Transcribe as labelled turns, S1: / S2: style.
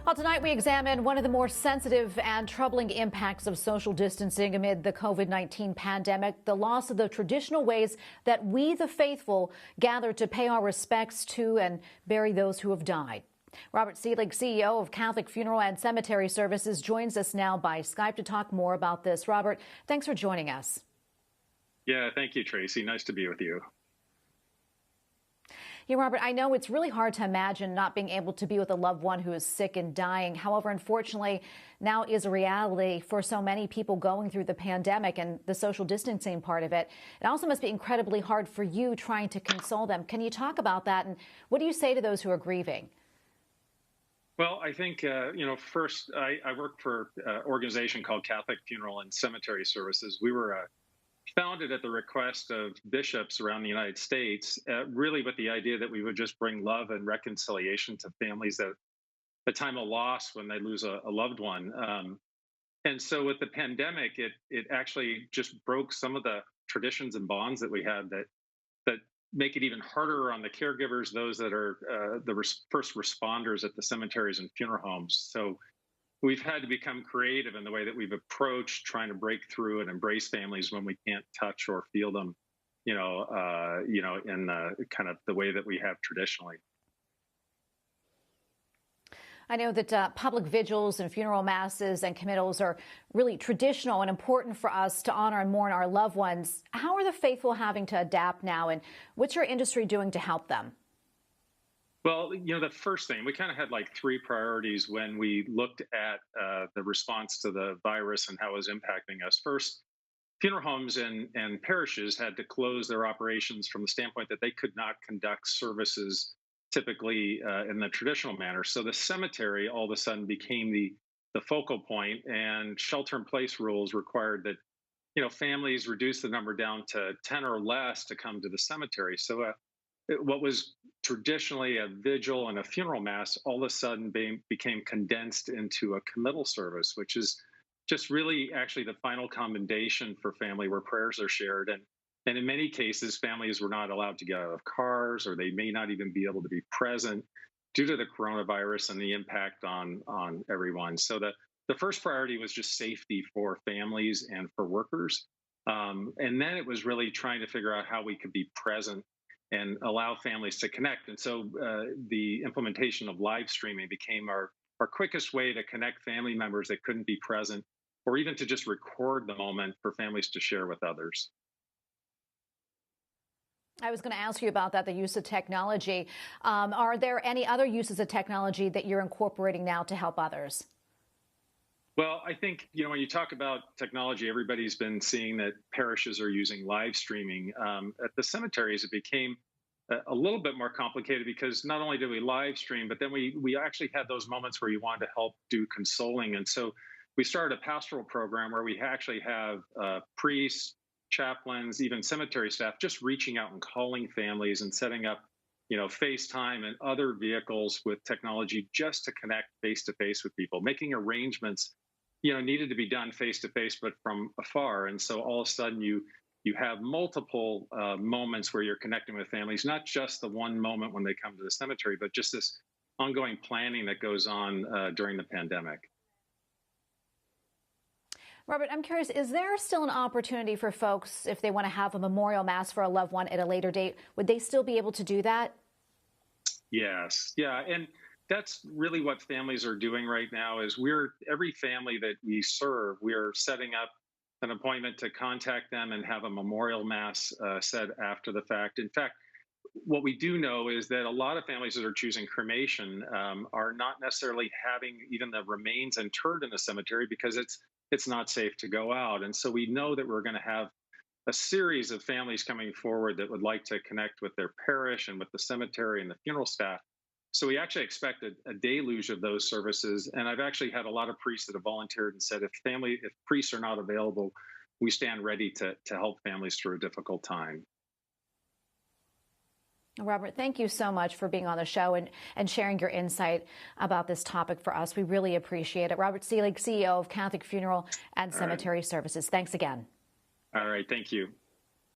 S1: Well, tonight we examine one of the more sensitive and troubling impacts of social distancing amid the COVID-19 pandemic, the loss of the traditional ways that we, the faithful, gather to pay our respects to and bury those who have died. Robert Seelig, CEO of Catholic Funeral and Cemetery Services, joins us now by Skype to talk more about this. Robert, thanks for joining us.
S2: Yeah, thank you, Tracy. Nice to be with you.
S1: Yeah, Robert, I know it's really hard to imagine not being able to be with a loved one who is sick and dying. However, unfortunately, now is a reality for so many people going through the pandemic and the social distancing part of it. It also must be incredibly hard for you trying to console them. Can you talk about that? And what do you say to those who are grieving?
S2: Well, I think, first, I work for an organization called Catholic Funeral and Cemetery Services. We were founded at the request of bishops around the United States, really with the idea that we would just bring love and reconciliation to families at the time of loss when they lose a loved one. And so with the pandemic, it actually just broke some of the traditions and bonds that we had that make it even harder on the caregivers, those that are the first responders at the cemeteries and funeral homes. So we've had to become creative in the way that we've approached trying to break through and embrace families when we can't touch or feel them, in kind of the way that we have traditionally.
S1: I know that public vigils and funeral masses and committals are really traditional and important for us to honor and mourn our loved ones. How are the faithful having to adapt now, and what's your industry doing to help them?
S2: Well, the first thing, we kind of had like three priorities when we looked at the response to the virus and how it was impacting us. First, funeral homes and parishes had to close their operations from the standpoint that they could not conduct services typically in the traditional manner. So the cemetery all of a sudden became the focal point, and shelter-in-place rules required that, families reduce the number down to 10 or less to come to the cemetery. So what was traditionally a vigil and a funeral mass all of a sudden became condensed into a committal service, which is just really actually the final commendation for family, where prayers are shared. And in many cases, families were not allowed to get out of cars, or they may not even be able to be present due to the coronavirus and the impact on everyone. So the first priority was just safety for families and for workers. And then it was really trying to figure out how we could be present and allow families to connect. And so the implementation of live streaming became our quickest way to connect family members that couldn't be present, or even to just record the moment for families to share with others.
S1: I was going to ask you about that, the use of technology. Are there any other uses of technology that you're incorporating now to help others?
S2: Well, I think, when you talk about technology, everybody's been seeing that parishes are using live streaming. At the cemeteries, it became a little bit more complicated because not only did we live stream, but then we actually had those moments where you wanted to help do consoling. And so we started a pastoral program where we actually have priests, chaplains, even cemetery staff just reaching out and calling families and setting up FaceTime and other vehicles with technology just to connect face to face with people, making arrangements needed to be done face to face, but from afar. And so all of a sudden you have multiple moments where you're connecting with families, not just the one moment when they come to the cemetery, but just this ongoing planning that goes on during the pandemic.
S1: Robert, I'm curious, is there still an opportunity for folks, if they want to have a memorial mass for a loved one at a later date, would they still be able to do that?
S2: Yes. Yeah. And that's really what families are doing right now is every family that we serve, we're setting up an appointment to contact them and have a memorial mass said after the fact. In fact, what we do know is that a lot of families that are choosing cremation are not necessarily having even the remains interred in the cemetery because it's not safe to go out. And so we know that we're going to have a series of families coming forward that would like to connect with their parish and with the cemetery and the funeral staff. So we actually expect a deluge of those services. And I've actually had a lot of priests that have volunteered and said, if priests are not available, we stand ready to help families through a difficult time.
S1: Robert, thank you so much for being on the show and sharing your insight about this topic for us. We really appreciate it. Robert Seelig, CEO of Catholic Funeral and Cemetery Services. Thanks again.
S2: All right. Thank you.